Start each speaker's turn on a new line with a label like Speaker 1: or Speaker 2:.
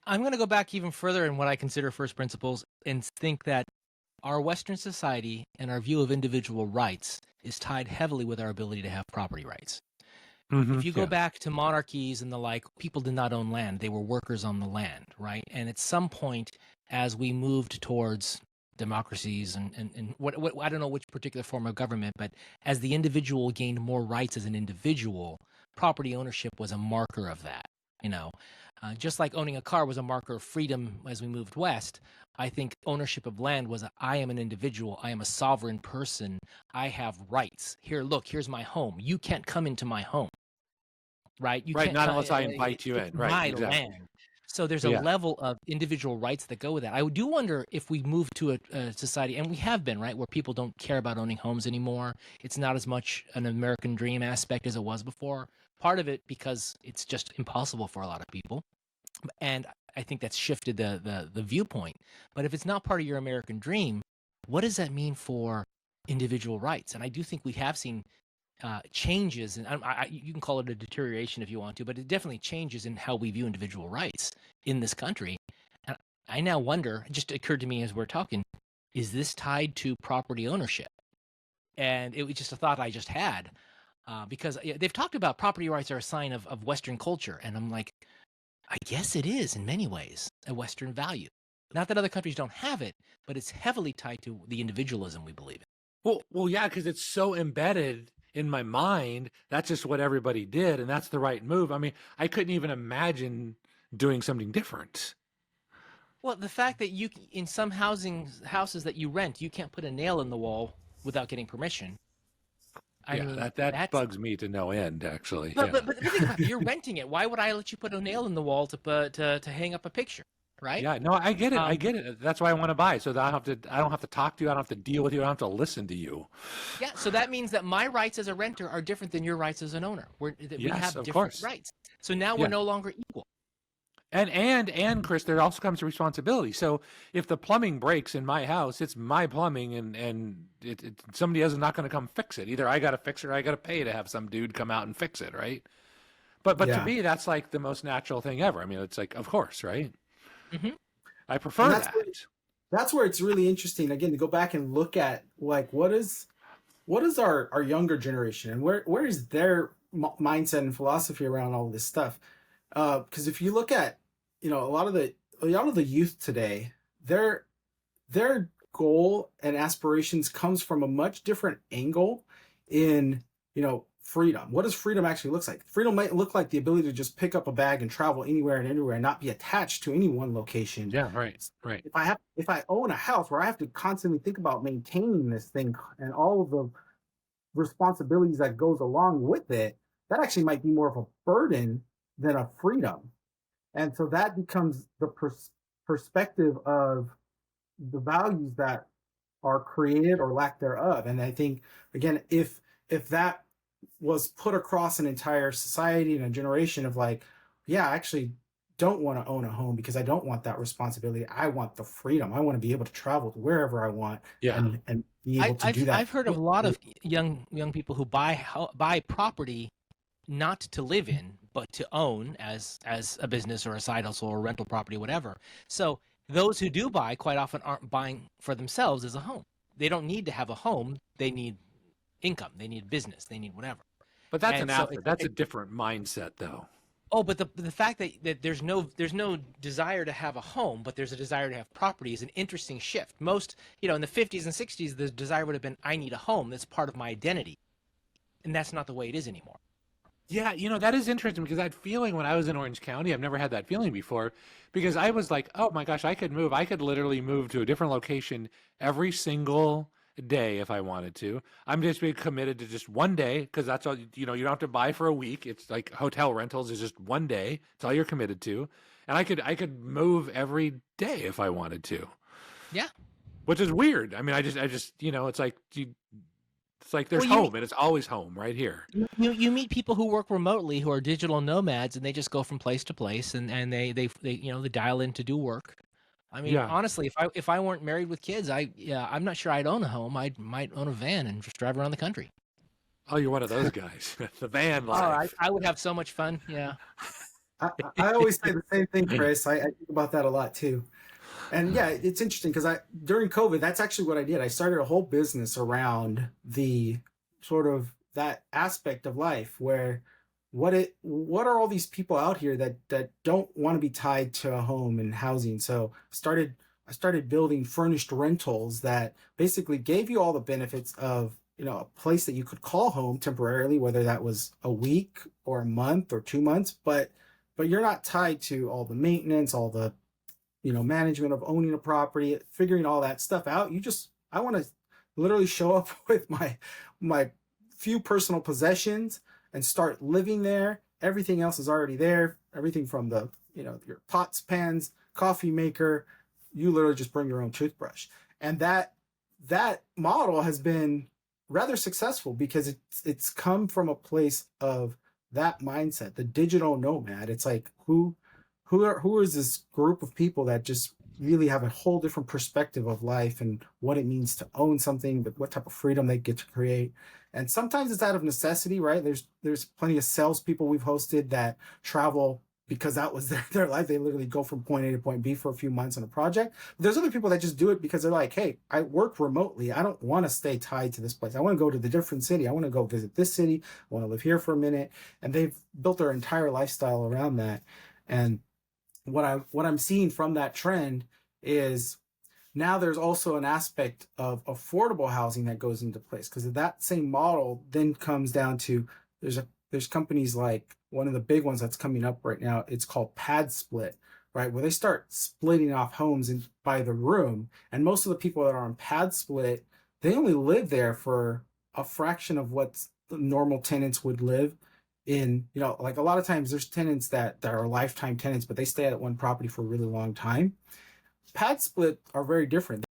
Speaker 1: I'm going to go back even further in what I consider first principles and think that our Western society and our view of individual rights is tied heavily with our ability to have property rights. If you go
Speaker 2: Yeah.
Speaker 1: back to monarchies and the like, people did not own land. They were workers on the land, right? And at some point, as we moved towards democracies and what I don't know which particular form of government, but as the individual gained more rights as an individual, property ownership was a marker of that. You know, just like owning a car was a marker of freedom as we moved west, I think ownership of land was I am an individual. I am a sovereign person. I have rights. Here, look, here's my home. You can't come into my home, right? You
Speaker 2: Right.
Speaker 1: can't
Speaker 2: Not
Speaker 1: come.
Speaker 2: unless I invite you
Speaker 1: It's
Speaker 2: in. Right.
Speaker 1: my
Speaker 2: Exactly.
Speaker 1: land. So there's a
Speaker 2: Yeah.
Speaker 1: level of individual rights that go with that. I do wonder if we move to a society, and we have been, right, where people don't care about owning homes anymore. It's not as much an American dream aspect as it was before. Part of it because it's just impossible for a lot of people, and I think that's shifted the viewpoint. But if it's not part of your American dream, what does that mean for individual rights? And I do think we have seen changes, and you can call it a deterioration if you want to, but it definitely changes in how we view individual rights in this country. And I now wonder, it just occurred to me as we're talking, is this tied to property ownership? And it was just a thought I just had, because they've talked about property rights are a sign of Western culture. And I'm like, I guess it is in many ways a Western value. Not that other countries don't have it, but it's heavily tied to the individualism we believe in.
Speaker 2: Well, yeah, because it's so embedded in my mind. That's just what everybody did, and that's the right move. I mean, I couldn't even imagine doing something different.
Speaker 1: Well, the fact that you in some houses that you rent, you can't put a nail in the wall without getting permission. I
Speaker 2: Yeah,
Speaker 1: mean,
Speaker 2: that
Speaker 1: that's
Speaker 2: bugs me to no end, actually.
Speaker 1: but
Speaker 2: Yeah.
Speaker 1: think about it. You're renting it. Why would I let you put a nail in the wall to hang up a picture, right?
Speaker 2: Yeah, no, I get it. I
Speaker 1: Um,
Speaker 2: get it. That's why I want to buy, so that I don't have to talk to you. I don't have to deal with you. I don't have to listen to you.
Speaker 1: yeah. So that means that my rights as a renter are different than your rights as an owner. That we
Speaker 2: Yes,
Speaker 1: have
Speaker 2: of
Speaker 1: different
Speaker 2: course.
Speaker 1: rights. So now we're
Speaker 2: Yeah.
Speaker 1: no longer equal.
Speaker 2: And Chris, there also comes a responsibility. So if the plumbing breaks in my house, it's my plumbing, and somebody else is not going to come fix it. Either I got to fix it, or I got to pay to have some dude come out and fix it, right? But to
Speaker 3: Yeah.
Speaker 2: me, that's like the most natural thing ever. I mean, it's like, of course, right?
Speaker 1: Hmm.
Speaker 2: I
Speaker 3: And
Speaker 2: prefer that.
Speaker 3: that's where it's really interesting again to go back and look at like what is our younger generation and where is their mindset and philosophy around all this stuff. Because if you look at, you know, a lot of the youth today, their their goal and aspirations comes from a much different angle in, you know, freedom. What does freedom actually looks like? Freedom might look like the ability to just pick up a bag and travel anywhere and anywhere and not be attached to any one location.
Speaker 2: Yeah, right, right.
Speaker 3: If I own a house where I have to constantly think about maintaining this thing and all of the responsibilities that goes along with it, that actually might be more of a burden than a freedom. And so that becomes the perspective of the values that are created or lack thereof. And I think again, if that was put across an entire society and a generation of like, yeah, I actually don't want to own a home because I don't want that responsibility. I want the freedom. I want to be able to travel to wherever I want
Speaker 2: Yeah.
Speaker 3: and be able to do that.
Speaker 1: I've heard of a lot of young people who buy property not to live in, but to own as a business or a side hustle or rental property, whatever. So those who do buy quite often aren't buying for themselves as a home. They don't need to have a home. They need income. They need business. They need whatever.
Speaker 2: But that's an
Speaker 1: And so
Speaker 2: after. That's a different mindset, though.
Speaker 1: oh, but the fact that there's no desire to have a home, but there's a desire to have property is an interesting shift. Most, in the 50s and 60s, the desire would have been I need a home. That's part of my identity. And that's not the way it is anymore.
Speaker 2: Yeah, that is interesting because that feeling when I was in Orange County, I've never had that feeling before because I was like, oh my gosh, I could move. I could literally move to a different location every single day if I wanted to. I'm just being committed to just one day because that's all, you don't have to buy for a week. It's like hotel rentals is just one day. It's all you're committed to. And I could move every day if I wanted to.
Speaker 1: Yeah.
Speaker 2: Which is weird. I mean, I just, it's like, it's like there's home and it's always home right here.
Speaker 1: You meet people who work remotely who are digital nomads and they just go from place to place and they dial in to do work. I mean,
Speaker 2: Yeah.
Speaker 1: honestly, if I weren't married with kids, I'm not sure I'd own a home. I might own a van and just drive around the country.
Speaker 2: Oh, you're one of those guys. The van
Speaker 1: Oh,
Speaker 2: life.
Speaker 1: I would have so much fun. Yeah.
Speaker 3: I always say the same thing, Chris. I think about that a lot too. And yeah, it's interesting because I during COVID, that's actually what I did. I started a whole business around the sort of that aspect of life where what are all these people out here that don't want to be tied to a home and housing. So I started building furnished rentals that basically gave you all the benefits of, a place that you could call home temporarily, whether that was a week or a month or 2 months, but you're not tied to all the maintenance, all the management of owning a property, figuring all that stuff out. I want to literally show up with my few personal possessions and start living there. Everything else is already there. Everything from your pots, pans, coffee maker, you literally just bring your own toothbrush. And that model has been rather successful because it's come from a place of that mindset, the digital nomad. It's like who is this group of people that just really have a whole different perspective of life and what it means to own something, but what type of freedom they get to create. And sometimes it's out of necessity, right? There's plenty of salespeople we've hosted that travel because that was their life. They literally go from point A to point B for a few months on a project. But there's other people that just do it because they're like, hey, I work remotely. I don't want to stay tied to this place. I want to go to the different city. I want to go visit this city. I want to live here for a minute. And they've built their entire lifestyle around that. And what I'm seeing from that trend is now there's also an aspect of affordable housing that goes into place, because that same model then comes down to there's companies like one of the big ones that's coming up right now. It's called Pad Split, right? Where they start splitting off homes by the room. And most of the people that are on Pad Split, they only live there for a fraction of what the normal tenants would live in. Like a lot of times there's tenants that are lifetime tenants, but they stay at one property for a really long time. Pad Split are very different.